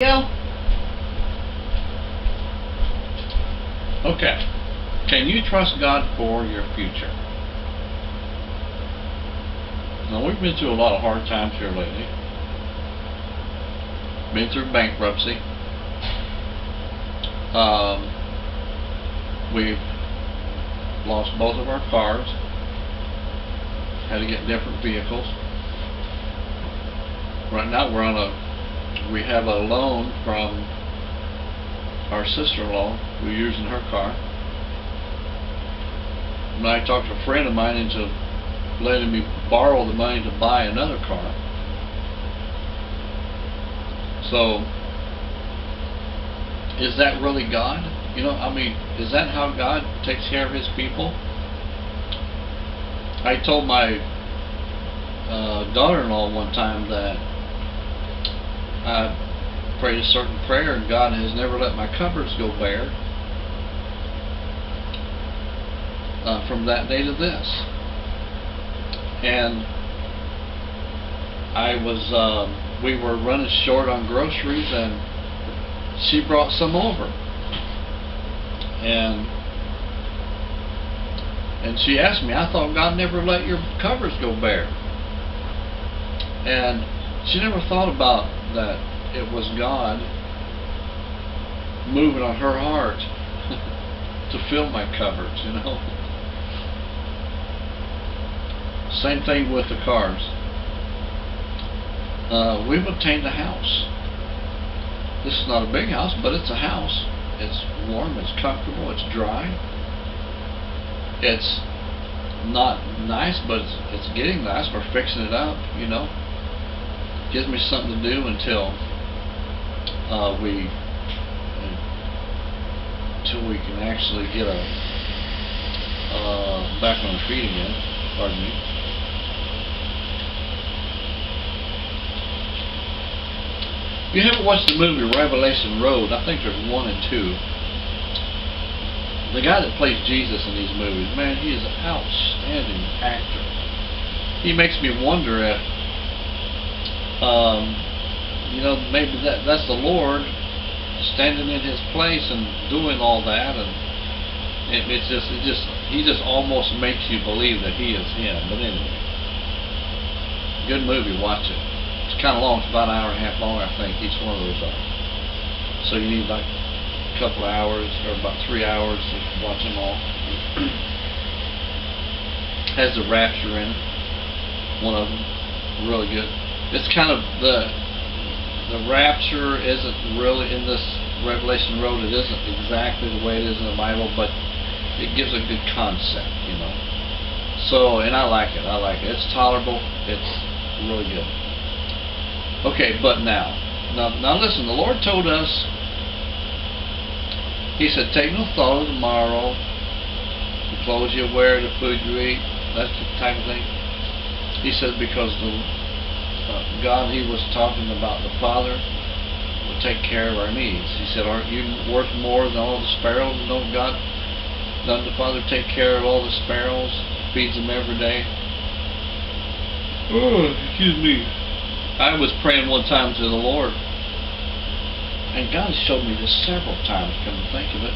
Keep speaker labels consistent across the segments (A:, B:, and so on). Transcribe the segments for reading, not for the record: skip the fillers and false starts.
A: Go.
B: Okay. Can you trust God for your future? Now, we've been through a lot of hard times here lately. Been through bankruptcy. We've lost both of our cars. Had to get different vehicles. Right now we have a loan from our sister-in-law who's using her car. And I talked a friend of mine into letting me borrow the money to buy another car. So, is that really God? You know, I mean, is that how God takes care of His people? I told my daughter-in-law one time that I prayed a certain prayer and God has never let my cupboards go bare from that day to this. And we were running short on groceries and she brought some over. And she asked me, I thought God never let your cupboards go bare. And she never thought about that it was God moving on her heart to fill my cupboards, you know. Same thing with the cars. We've obtained a house. This is not a big house, but it's a house. It's warm, it's comfortable, it's dry. It's not nice, but it's getting nice. We're fixing it up, you know. Gives me something to do until we can actually get back on our feet again. Pardon me. If you haven't watched the movie Revelation Road, I think there's 1 and 2. The guy that plays Jesus in these movies, man, he is an outstanding actor. He makes me wonder if, you know, maybe that's the Lord standing in His place and doing all that, and he just almost makes you believe that He is Him. But anyway, good movie, watch it. It's kind of long, it's about an hour and a half long, I think, each one of those are. So you need like a couple of hours, or about 3 hours to watch them all. Has the rapture in it, one of them, really good. It's kind of the rapture isn't really in this Revelation Road. It isn't exactly the way it is in the Bible, but it gives a good concept, you know. So, and I like it. It's tolerable. It's really good. Okay, but now listen. The Lord told us. He said, "Take no thought of tomorrow. The clothes you wear, the food you eat, that type of thing." He said because God, He was talking about the Father will take care of our needs. He said, "Aren't you worth more than all the sparrows? Don't God, doesn't the Father take care of all the sparrows? Feeds them every day." Oh, excuse me. I was praying one time to the Lord, and God showed me this several times, come to think of it.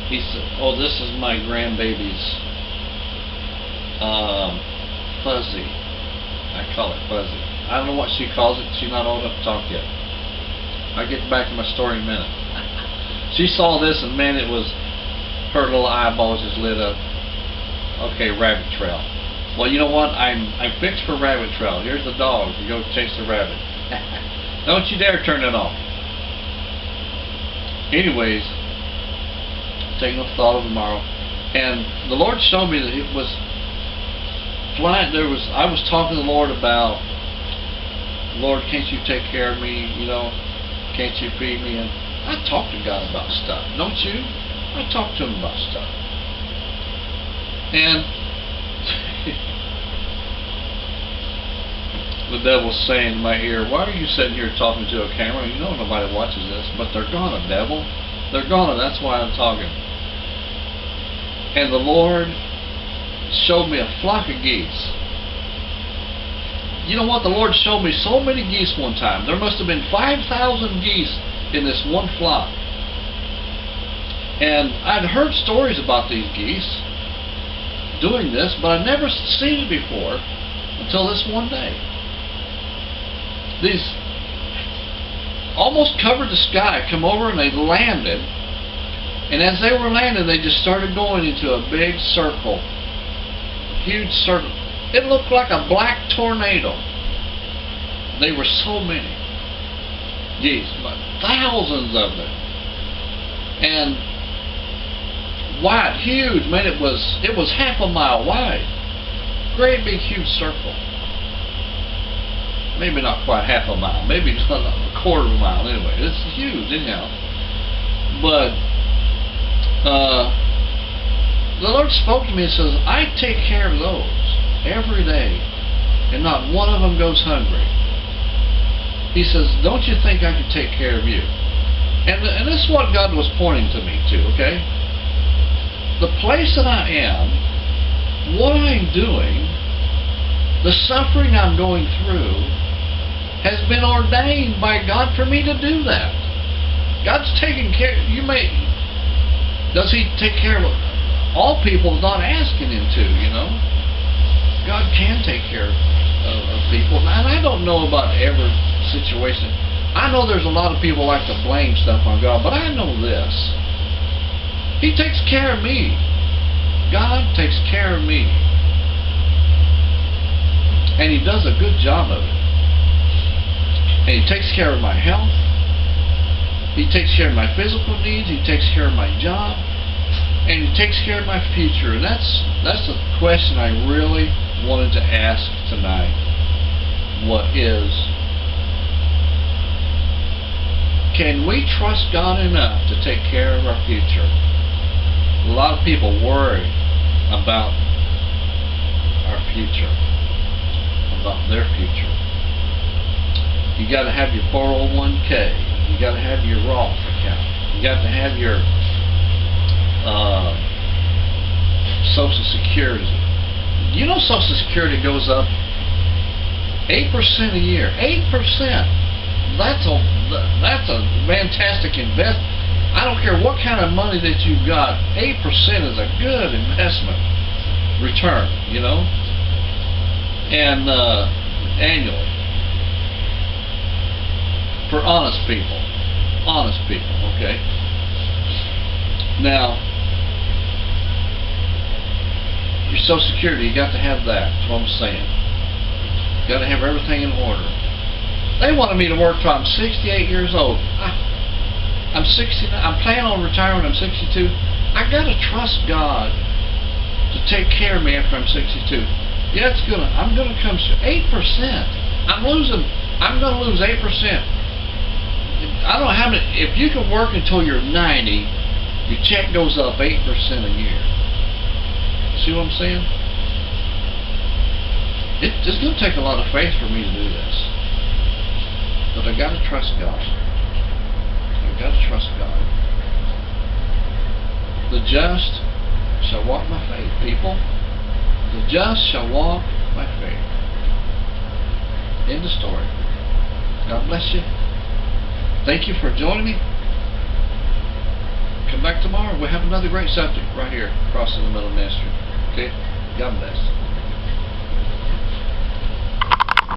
B: He said, "Oh, this is my grandbaby's Fuzzy." I call it Fuzzy. I don't know what she calls it. She's not old enough to talk yet. I'll get back to my story in a minute. She saw this, and man, it was her little eyeballs just lit up. Okay, rabbit trail. Well, you know what? I fixed for rabbit trail. Here's the dog. You go chase the rabbit. Don't you dare turn it off. Anyways, take no thought of tomorrow. And the Lord showed me that it was flying. I was talking to the Lord about, "Lord, can't you take care of me? You know, can't you feed me?" And I talk to God about stuff, don't you? I talk to Him about stuff. And the devil's saying in my ear, "Why are you sitting here talking to a camera? You know nobody watches this." But they're gonna, devil. They're gonna. That's why I'm talking. And the Lord showed me a flock of geese you know what? The Lord showed me so many geese one time. There must have been 5,000 geese in this one flock. And I'd heard stories about these geese doing this, but I'd never seen it before until this one day. These almost covered the sky, come over and they landed. And as they were landing, they just started going into a big circle. A huge circle. It looked like a black tornado. They were so many. Geez, thousands of them. And wide, huge. Man, it was half a mile wide. Great big huge circle. Maybe not quite half a mile. Maybe just a quarter of a mile. Anyway, it's huge anyhow. But the Lord spoke to me and says, I take care of those every day, and not one of them goes hungry. He says, don't you think I could take care of you? And this is what God was pointing to me to, okay? The place that I am, what I'm doing, the suffering I'm going through, has been ordained by God for me to do that. God's taking care. Does He take care of all people? Not asking Him to, you know. God can take care of people. And I don't know about every situation. I know there's a lot of people like to blame stuff on God, but I know this. He takes care of me. God takes care of me. And He does a good job of it. And He takes care of my health. He takes care of my physical needs. He takes care of my job. And He takes care of my future. And that's the question I really wanted to ask tonight. What is, can we trust God enough to take care of our future? A lot of people worry about our future, about their future. You got to have your 401k. You got to have your Roth account. You got to have your Social Security. You know, Social Security goes up 8% a year. 8%. That's a fantastic investment. I don't care what kind of money that you've got. 8% is a good investment return. You know, and annually for honest people. Honest people. Okay. Now, your Social Security, you got to have that. That's what I'm saying. You got to have everything in order. They wanted me to work till I'm 68 years old. I'm 69. I'm planning on retiring when I'm 62. I got to trust God to take care of me after I'm 62. Yeah, I'm gonna come 8%. I'm going to lose 8%. I don't know how many. If you can work until you're 90. Your check goes up 8% a year. See what I'm saying? It's going to take a lot of faith for me to do this. But I got to trust God. I got to trust God. The just shall walk by faith, people. The just shall walk by faith. End of story. God bless you. Thank you for joining me. Come back tomorrow. We'll have another great subject right here, Crossing the Middle Ministry. Okay? God bless.